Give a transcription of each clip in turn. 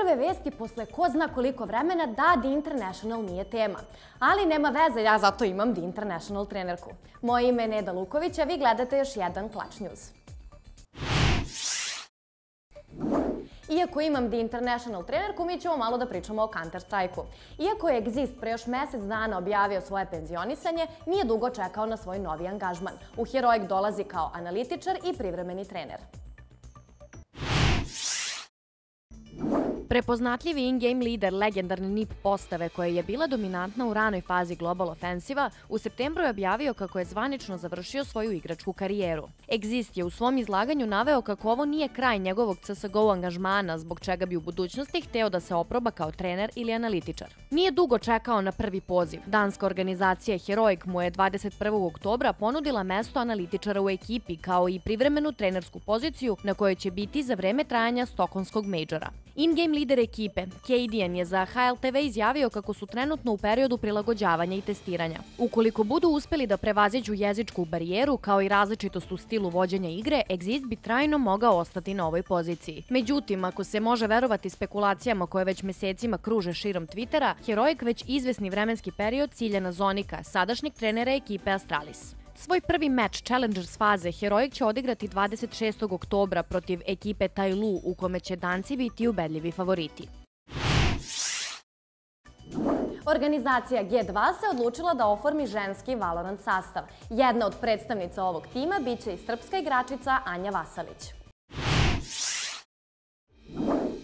Prve vesti posle ko zna koliko vremena da The International nije tema. Ali nema veze, ja zato imam The International trenerku. Moje ime je Neda Luković, a vi gledate još jedan Clutch News. Iako imam The International trenerku, mi ćemo malo da pričamo o Counter-Strike-u. Iako je Exist pre još mesec dana objavio svoje penzionisanje, nije dugo čekao na svoj novi angažman. U Heroic dolazi kao analitičar i privremeni trener. Prepoznatljivi in-game lider legendarne NiP postave koja je bila dominantna u ranoj fazi Global Offensiva, u septembru je objavio kako je zvanično završio svoju igračku karijeru. Exist je u svom izlaganju naveo kako ovo nije kraj njegovog CSGO angažmana, zbog čega bi u budućnosti hteo da se oproba kao trener ili analitičar. Nije dugo čekao na prvi poziv. Danska organizacija Heroic mu je 21. oktobra ponudila mesto analitičara u ekipi, kao i privremenu trenersku poziciju na kojoj će biti za vreme trajanja Stokholmskog Majora. In-game lider ekipe, Cadian, je za HLTV izjavio kako su trenutno u periodu prilagođavanja i testiranja. Ukoliko budu uspeli da prevaziđu jezičku barijeru, kao i različitost u stilu vođenja igre, Exist bi trajno mogao ostati na ovoj poziciji. Međutim, ako se može verovati spekulacijama koje već mesecima kruže širom Twittera, Heroic već izvesni vremenski period cilja na Zonika, sadašnjeg trenera ekipe Astralis. Svoj prvi meč Challengers faze Heroic će odigrati 26. oktobra protiv ekipe Tailu, u kome će Danci biti ubedljivi favoriti. Organizacija G2 se odlučila da oformi ženski Valorant sastav. Jedna od predstavnica ovog tima biće i srpska igračica Anja Vasalić.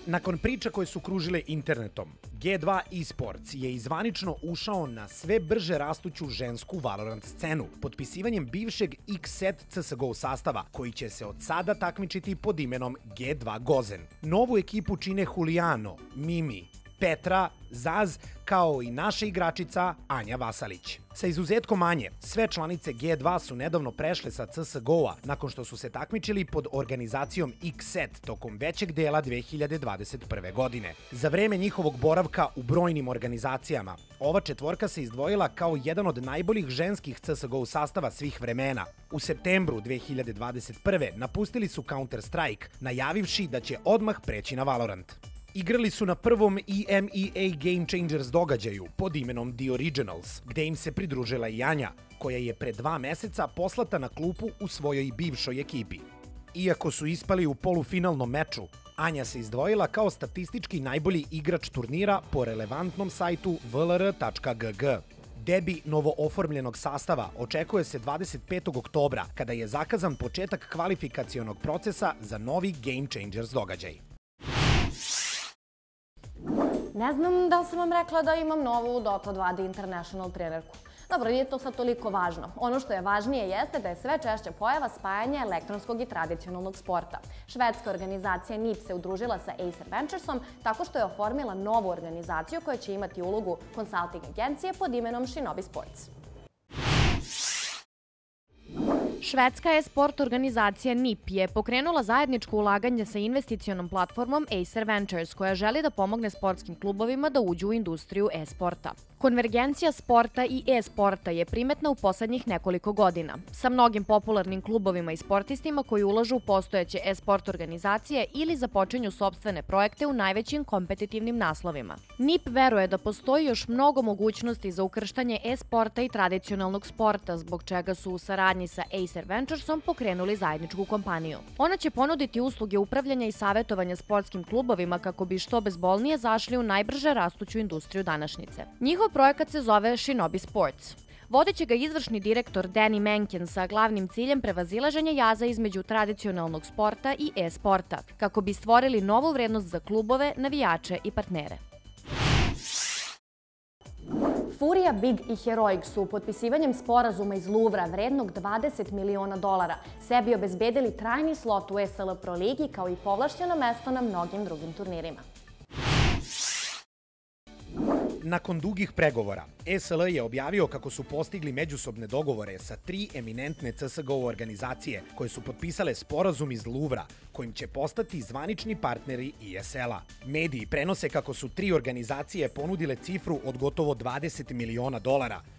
Nakon priča koje su kružile internetom, G2 eSports je izvanično ušao na sve brže rastuću žensku Valorant scenu, potpisivanjem bivšeg X-Set CSGO sastava, koji će se od sada takmičiti pod imenom G2 Gozen. Novu ekipu čine Juliano, Mimi, Petra, Zaz, kao i naša igračica Anja Vasalić. Sa izuzetkom Anje, sve članice G2 su nedavno prešle sa CSGO-a nakon što su se takmičili pod organizacijom X-Set tokom većeg dela 2021. godine. Za vreme njihovog boravka u brojnim organizacijama, ova četvorka se izdvojila kao jedan od najboljih ženskih CSGO sastava svih vremena. U septembru 2021. napustili su Counter-Strike, najavivši da će odmah preći na Valorant. Igrali su na prvom EMEA Game Changers događaju pod imenom The Originals, gde im se pridružila i Anja, koja je pre 2 meseca poslata na klupu u svojoj bivšoj ekipi. Iako su ispali u polufinalnom meču, Anja se izdvojila kao statistički najbolji igrač turnira po relevantnom sajtu vlr.gg. Debi novooformljenog sastava očekuje se 25. oktobra, kada je zakazan početak kvalifikacionog procesa za novi Game Changers događaj. Ne znam da li sam vam rekla da imam novu Dota 2 The International trenerku. Dobro, nije to sad toliko važno. Ono što je važnije jeste da je sve češće pojava spajanja elektronskog i tradicionalnog sporta. Švedska organizacija NiP se udružila sa Acer Venturesom tako što je oformila novu organizaciju koja će imati ulogu consulting agencije pod imenom Shinobi Sports. Švedska e-sport organizacija NiP je pokrenula zajedničko ulaganje sa investicionom platformom Acer Ventures, koja želi da pomogne sportskim klubovima da uđu u industriju e-sporta. Konvergencija sporta i e-sporta je primetna u poslednjih nekoliko godina, sa mnogim popularnim klubovima i sportistima koji ulažu u postojeće e-sport organizacije ili započinju sopstvene projekte u najvećim kompetitivnim naslovima. NiP veruje da postoji još mnogo mogućnosti za ukrštanje e-sporta i tradicionalnog sporta, zbog čega su u saradnji sa Acer Venturesom pokrenuli zajedničku kompaniju. Ona će ponuditi usluge upravljanja i savetovanja sportskim klubovima kako bi što bezbolnije zašli u najbrže rastuću industriju današnjice. Njihov projekat se zove Shinobi Sports. Vodeće ga izvršni direktor Danny Menken sa glavnim ciljem prevazilaženja jaza između tradicionalnog sporta i e-sporta, kako bi stvorili novu vrednost za klubove, navijače i partnere. Furia, Big i Heroic su potpisivanjem sporazuma iz Luvra vrednog $20 miliona sebi obezbedili trajni slot u ESL Pro ligi kao i povlašćeno mesto na mnogim drugim turnirima. Nakon dugih pregovora, ESL je objavio kako su postigli međusobne dogovore sa 3 eminentne CSGO organizacije koje su potpisale sporazum iz Luvra, kojim će postati zvanični partneri ESL-a. Mediji prenose kako su 3 organizacije ponudile cifru od gotovo $20 miliona,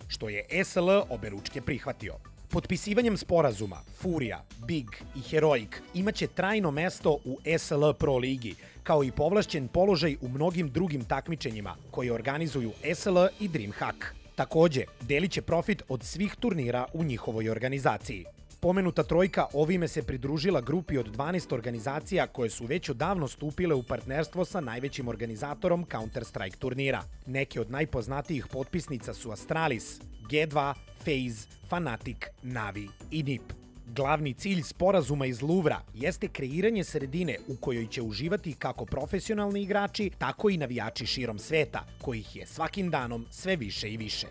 što je ESL oberučke prihvatio. Potpisivanjem sporazuma Furija, Big i Heroic imaće trajno mesto u SL Pro ligi, kao i povlašćen položaj u mnogim drugim takmičenjima koje organizuju SL i DreamHack. Takođe, delit će profit od svih turnira u njihovoj organizaciji. Pomenuta trojka ovime se pridružila grupi od 12 organizacija koje su već odavno stupile u partnerstvo sa najvećim organizatorom Counter-Strike turnira. Neke od najpoznatijih potpisnica su Astralis, G2, FaZe, Fnatic, Navi i NiP. Glavni cilj sporazuma iz Luvra jeste kreiranje sredine u kojoj će uživati kako profesionalni igrači, tako i navijači širom sveta, kojih je svakim danom sve više i više.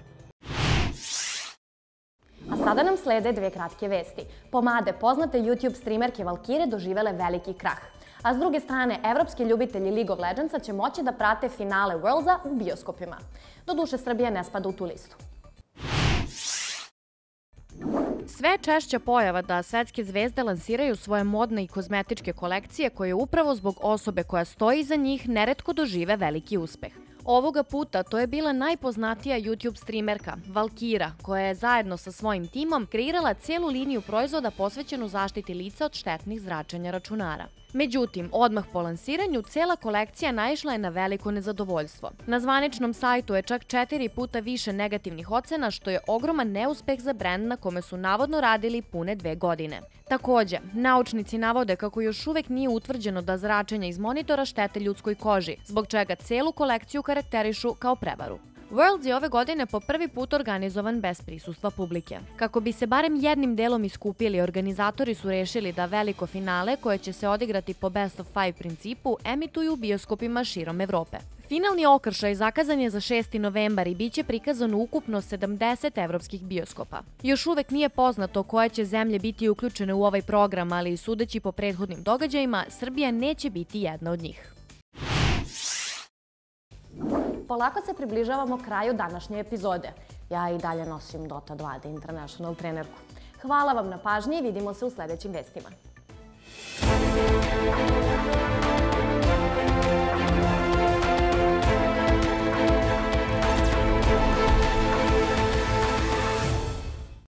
A sada nam slede dve kratke vesti. Pomade poznate YouTube streamerke Valkire doživele veliki krah. A s druge strane, evropski ljubitelji League of Legendsa će moći da prate finale Worldsa u bioskopima. Doduše, Srbija ne spada u tu listu. Sve češća pojava da svetske zvezde lansiraju svoje modne i kozmetičke kolekcije koje upravo zbog osobe koja stoji iza njih neretko dožive veliki uspeh. Ovoga puta to je bila najpoznatija YouTube streamerka, Valkira, koja je zajedno sa svojim timom kreirala cijelu liniju proizvoda posvećenu zaštiti lica od štetnih zračenja računara. Međutim, odmah po lansiranju, cijela kolekcija naišla je na veliko nezadovoljstvo. Na zvaničnom sajtu je čak 4 puta više negativnih ocena, što je ogroman neuspeh za brend na kome su navodno radili pune 2 godine. Takođe, naučnici navode kako još uvek nije utvrđeno da zračenja iz monitora štete ljudskoj koži, zbog čega celu kolekciju karakterišu kao prevaru. Worlds je ove godine po prvi put organizovan bez prisustva publike. Kako bi se barem jednim delom iskupili, organizatori su rešili da veliko finale, koje će se odigrati po best of 5 principu, emituju u bioskopima širom Evrope. Finalni okršaj zakazan je za 6. novembar i biće prikazan u ukupno 70 evropskih bioskopa. Još uvek nije poznato koje će zemlje biti uključene u ovaj program, ali sudeći po prethodnim događajima, Srbija neće biti jedna od njih. Polako se približavamo kraju današnje epizode. Ja i dalje nosim Dota 2 The International trenerku. Hvala vam na pažnji i vidimo se u sledećim vestima.